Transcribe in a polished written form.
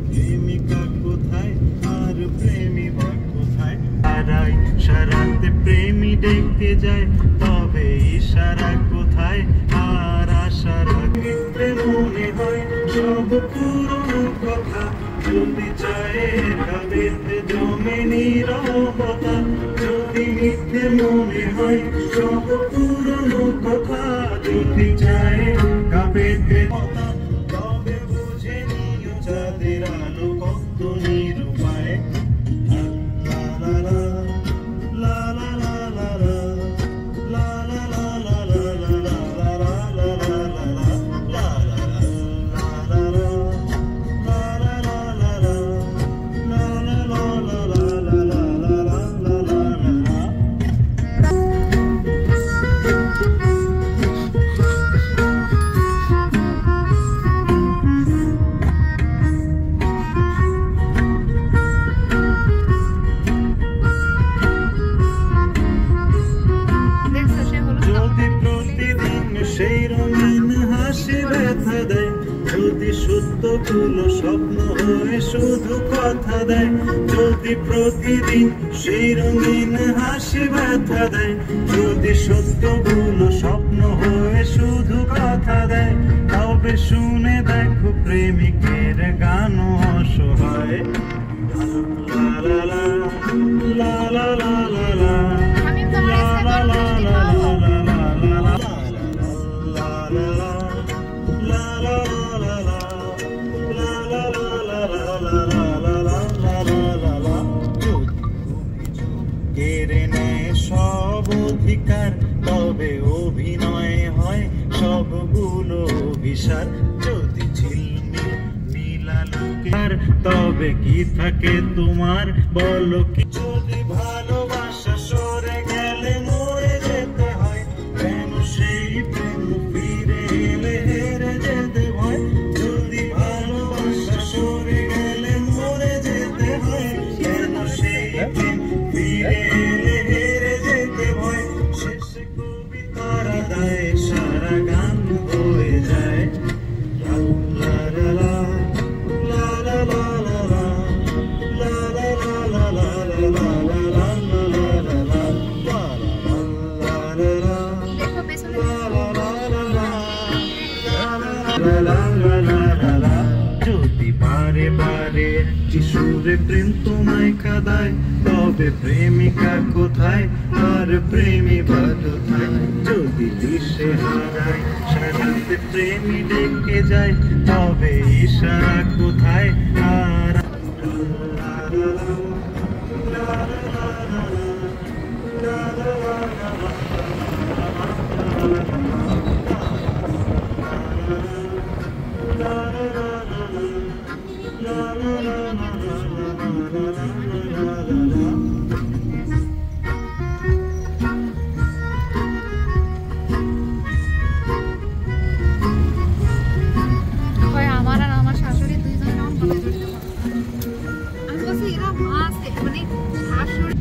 প্রেমিকা কোথায় আর প্রেমী বা কোথায়? হারাই সারাতে প্রেমী ডেকে যায়, তবে ইশারা কোথায় আর আশা রাখতে মনে হয় সব পুরনো কথা। যদি চায় কাঁদেতে জমে নীরবতা, যদি মিথ্যে মনে হয় সব পুরনো কথা। যদি চায় কাঁদেতে কথা, তবে বুঝে নিও চাঁদের আলো কত নিরুপায়। সেই রঙিন হাসি ব্যথা দেয়, যদি সত্যগুলো স্বপ্ন হয়ে শুধু কথা দেয়। যদি প্রতিদিন সেই রঙিন হাসি ব্যথা দেয়, যদি সত্যগুলো স্বপ্ন হয়ে শুধু কথা দেয়, তবে শুনে দেখো প্রেমিকের গান অসহায়। লা লা লা লা লা লা লা লা লা লা লা সব অধিকার, তবে অভিনয় হয় সবগুলো অভিসার। যদি ঝিলমিল নীলালোকের, তবে কি থাকে তোমার বলো কি? যদি ভালোবাসা সরে গেলে মরে যেতে হয়, কেন সেই প্রেম ফিরে এলে হেরে যেতে হয়? যদি ভালোবাসা সরে গেলে মরে যেতে হয়, কেন সেই প্রেম ফিরে এলে হেরে যেতে হয়? শেষে কবিতারা দেয় সারা গান হয়ে যায়। লা লা লা লা লা লা লা লা লা লা লা লা লা লা লা। যদি বারে বারে কিশোরে প্রেম তোমায় কাঁদায়, তবে প্রেমিকা কোথায় আর প্রেমী বা কোথায়? যদি দিশে হারায় সারাতে প্রেমী ডেকে যায়, তবে ইশারা কোথায় আর আমার আর আমার শাশুড়ি দুইজন আমি বলছি এরা মাছ মানে শাশুড়ি